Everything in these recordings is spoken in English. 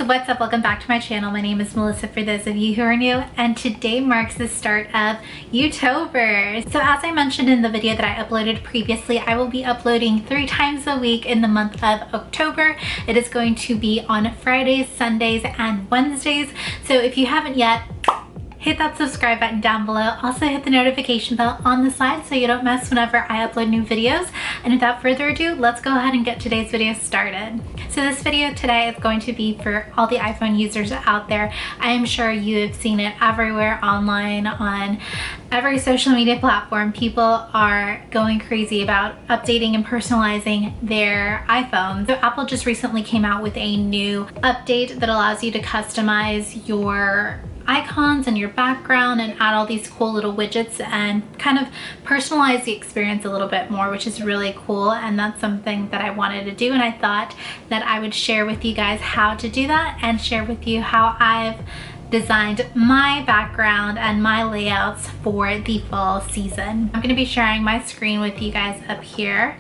guys, what's up? Welcome back to my channel. My name is Melissa for those of you who are new, and today marks the start of Youtober. So as I mentioned in the video that I uploaded previously, I will be uploading 3 times a week in the month of October. It is going to be on Fridays, Sundays, and Wednesdays. So if you haven't yet, hit that subscribe button down below. Also hit the notification bell on the side so you don't miss whenever I upload new videos. And without further ado, let's go ahead and get today's video started. So this video today is going to be for all the iPhone users out there. I am sure you have seen it everywhere online, on every social media platform. People are going crazy about updating and personalizing their iPhones. So Apple just recently came out with a new update that allows you to customize your icons and your background and add all these cool little widgets and kind of personalize the experience a little bit more, which is really cool. And that's something that I wanted to do, and I thought that I would share with you guys how to do that and share with you how I've designed my background and my layouts for the fall season. I'm going to be sharing my screen with you guys up here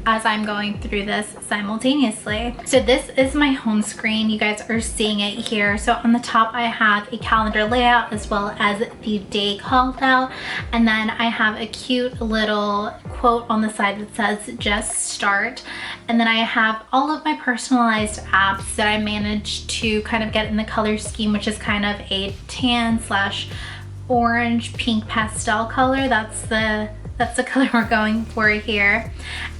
as I'm going through this simultaneously. So this is my home screen. You guys are seeing it here. So on the top I have a calendar layout as well as the day called out, and then I have a cute little quote on the side that says just start, and then I have all of my personalized apps that I managed to kind of get in the color scheme, which is kind of a tan slash orange pink pastel color. That's the color we're going for here.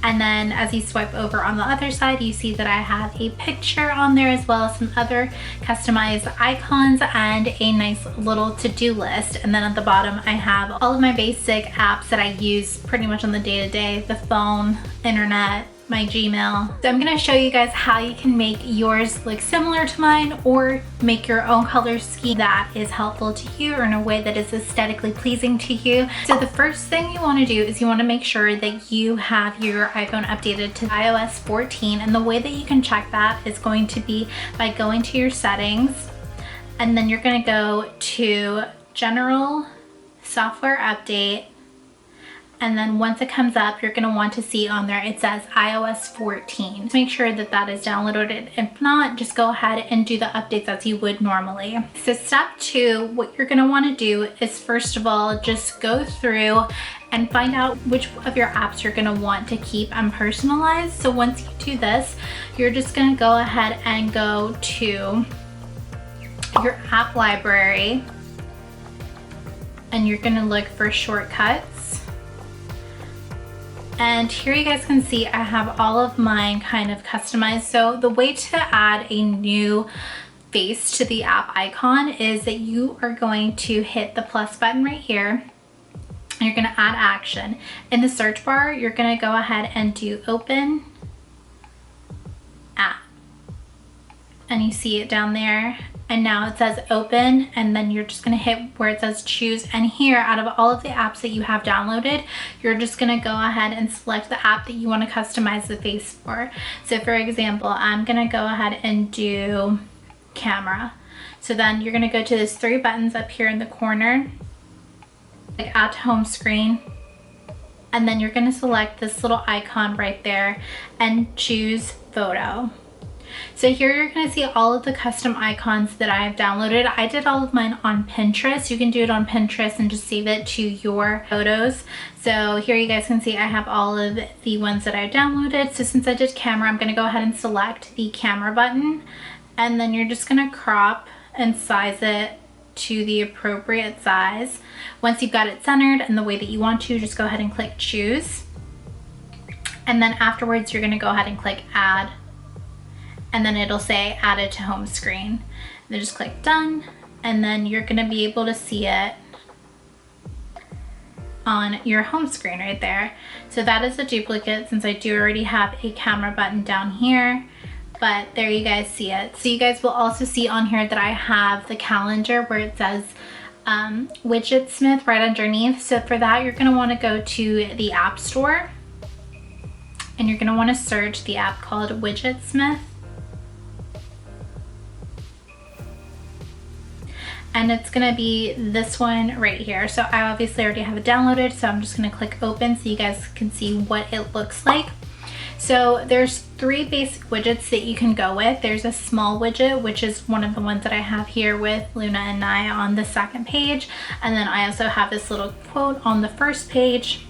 And then as you swipe over on the other side, you see that I have a picture on there as well as some other customized icons and a nice little to-do list. And then at the bottom I have all of my basic apps that I use pretty much on the day-to-day, the phone, internet, my Gmail. So I'm going to show you guys how you can make yours look similar to mine or make your own color scheme that is helpful to you or in a way that is aesthetically pleasing to you. So the first thing you want to do is you want to make sure that you have your iPhone updated to iOS 14, and the way that you can check that is going to be by going to your settings, and then you're going to go to General, Software Update, and then once it comes up, you're going to want to see on there it says iOS 14. Make sure that that is downloaded. If not, just go ahead and do the updates as you would normally. So step 2, what you're going to want to do is first of all just go through and find out which of your apps you're going to want to keep and personalize. So once you do this, you're just going to go ahead and go to your app library, and you're going to look for shortcuts. And here you guys can see I have all of mine kind of customized. So the way to add a new face to the app icon is that you are going to hit the plus button right here. And you're going to add action. In the search bar, you're going to go ahead and do open app. And you see it down there. And now it says open, and then you're just going to hit where it says choose, and here out of all of the apps that you have downloaded, you're just going to go ahead and select the app that you want to customize the face for. So for example, I'm going to go ahead and do camera. So then you're going to go to those 3 buttons up here in the corner, like add to home screen, and then you're going to select this little icon right there and choose photo. So here you're going to see all of the custom icons that I've downloaded. I did all of mine on Pinterest. You can do it on Pinterest and just save it to your photos. So here you guys can see I have all of the ones that I downloaded. So since I did camera, I'm going to go ahead and select the camera button, and then you're just going to crop and size it to the appropriate size. Once you've got it centered and the way that you want to, just go ahead and click choose. And then afterwards, you're going to go ahead and click add. And then it'll say added to home screen. Then just click done, and then you're gonna be able to see it on your home screen right there. So that is a duplicate since I do already have a camera button down here, but there you guys see it. So you guys will also see on here that I have the calendar where it says WIDGETS right underneath. So for that, you're gonna wanna go to the App Store, and you're gonna wanna search the app called WIDGETS. And it's gonna be this one right here. So I obviously already have it downloaded, so I'm just gonna click open so you guys can see what it looks like. So there's 3 basic widgets that you can go with. There's a small widget, which is one of the ones that I have here with Luna and I on the second page. And then I also have this little quote on the first page.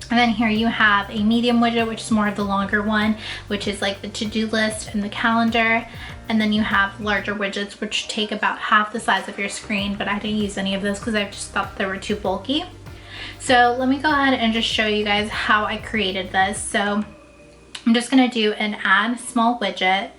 And then here you have a medium widget, which is more of the longer one, which is like the to-do list and the calendar. And then you have larger widgets, which take about half the size of your screen, but I didn't use any of those because I just thought they were too bulky. So let me go ahead and just show you guys how I created this. So I'm just gonna do an add small widget,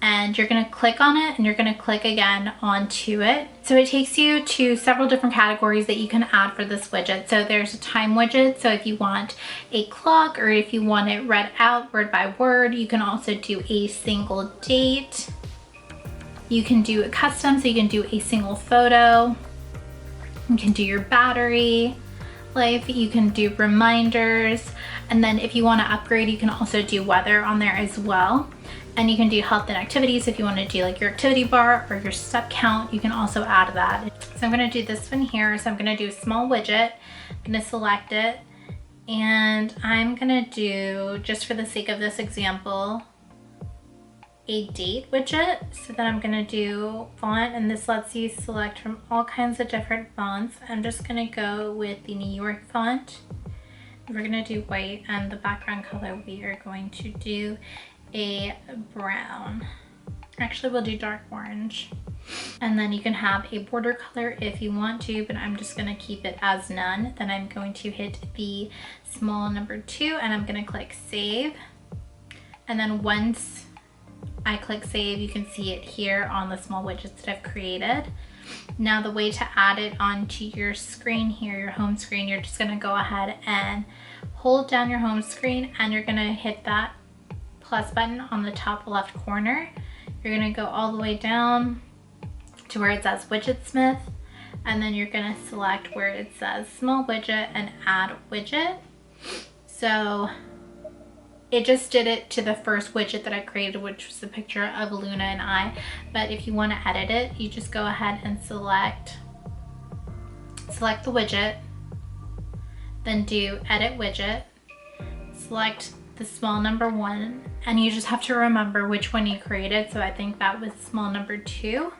and you're gonna click on it and you're gonna click again onto it. So it takes you to several different categories that you can add for this widget. So there's a time widget. So if you want a clock, or if you want it read out word by word, you can also do a single date. You can do a custom, so you can do a single photo. You can do your battery life, you can do reminders, and then if you want to upgrade, you can also do weather on there as well. And you can do health and activities. If you want to do like your activity bar or your step count, you can also add that. So I'm going to do this one here. So I'm going to do a small widget. I'm going to select it, and I'm going to do, just for the sake of this example, a date widget. So then I'm going to do font, and this lets you select from all kinds of different fonts. I'm just going to go with the New York font. We're going to do white, and the background color we are going to do a brown. Actually, we'll do dark orange. And then you can have a border color if you want to, but I'm just going to keep it as none. Then I'm going to hit the small number 2, and I'm going to click save. And then once I click save, you can see it here on the small widgets that I've created. Now the way to add it onto your screen here, your home screen, you're just going to go ahead and hold down your home screen, and you're going to hit that plus button on the top left corner. You're going to go all the way down to where it says Widgetsmith, and then you're going to select where it says small widget and add widget. So it just did it to the first widget that I created, which was the picture of Luna and I. But if you want to edit it, you just go ahead and select the widget, then do edit widget, select the small number 1, and you just have to remember which one you created. So I think that was small number 2,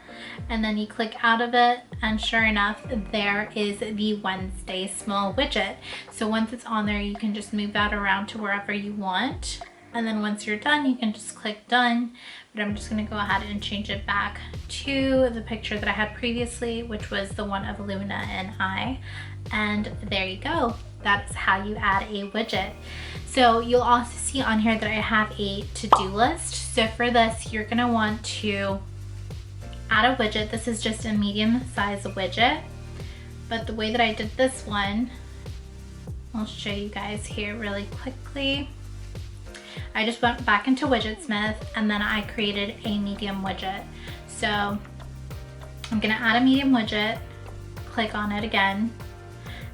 and then you click out of it, and sure enough, there is the Wednesday small widget. So once it's on there, you can just move that around to wherever you want, and then once you're done, you can just click done. But I'm just going to go ahead and change it back to the picture that I had previously, which was the one of Luna and I. And there you go. That is how you add a widget. So you'll also see on here that I have a to-do list. So for this, you're going to want to add a widget. This is just a medium size widget. But the way that I did this one, I'll show you guys here really quickly. I just went back into Widgetsmith, and then I created a medium widget. So I'm gonna add a medium widget, click on it again,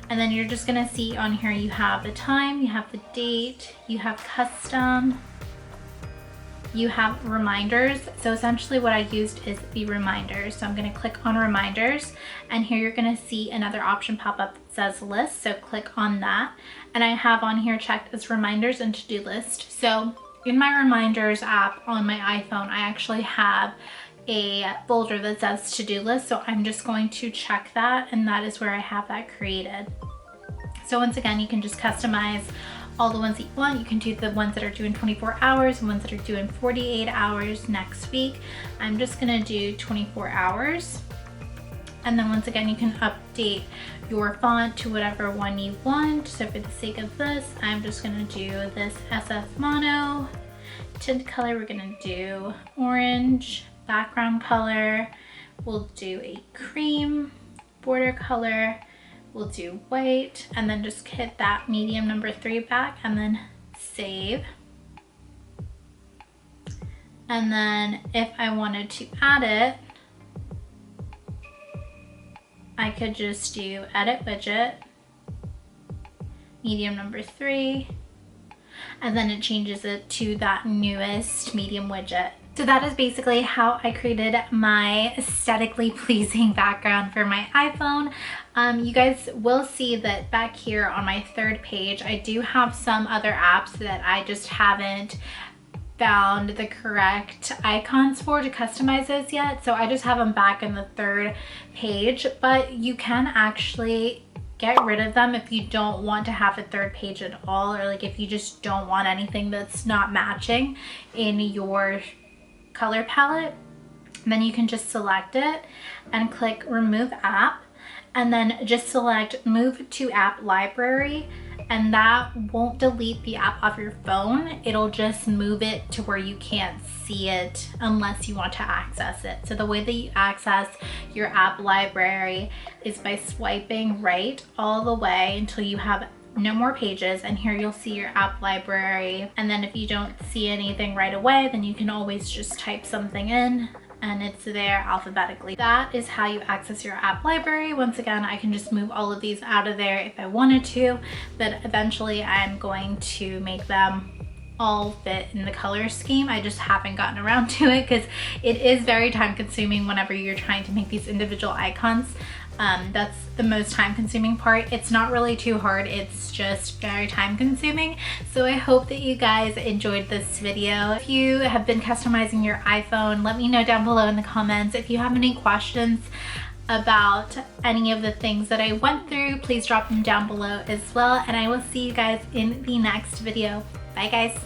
and then you're just gonna see on here you have the time, you have the date, you have custom, you have reminders. So essentially what I used is the reminders. So I'm gonna click on reminders, and here you're gonna see another option pop up that says list. So click on that. And I have on here checked as reminders and to-do list. So in my reminders app on my iPhone, I actually have a folder that says to-do list. So I'm just going to check that, and that is where I have that created. So once again, you can just customize all the ones that you want. You can do the ones that are due in 24 hours, the ones that are due in 48 hours next week. I'm just gonna do 24 hours. And then once again, you can update your font to whatever one you want. So for the sake of this, I'm just gonna do this SF Mono. Tint color, we're gonna do orange. Background color, we'll do a cream. Border color, we'll do white, and then just hit that medium number 3 back, and then save. And then if I wanted to add it, I could just do edit widget, medium number 3, and then it changes it to that newest medium widget. So that is basically how I created my aesthetically pleasing background for my iPhone. You guys will see that back here on my third page, I do have some other apps that I just haven't found the correct icons for to customize those yet. So I just have them back in the third page, but you can actually get rid of them if you don't want to have a third page at all, or like if you just don't want anything that's not matching in your color palette. Then you can just select it and click remove app, and then just select move to app library, and that won't delete the app off your phone. It'll just move it to where you can't see it unless you want to access it. So the way that you access your app library is by swiping right all the way until you have no more pages, and here you'll see your app library. And then if you don't see anything right away, then you can always just type something in and it's there alphabetically. That is how you access your app library. Once again, I can just move all of these out of there if I wanted to, but eventually I'm going to make them all fit in the color scheme. I just haven't gotten around to it because it is very time consuming whenever you're trying to make these individual icons. That's the most time consuming part. It's not really too hard, it's just very time consuming. So I hope that you guys enjoyed this video. If you have been customizing your iPhone, let me know down below in the comments. If you have any questions about any of the things that I went through, please drop them down below as well, and I will see you guys in the next video. Bye guys.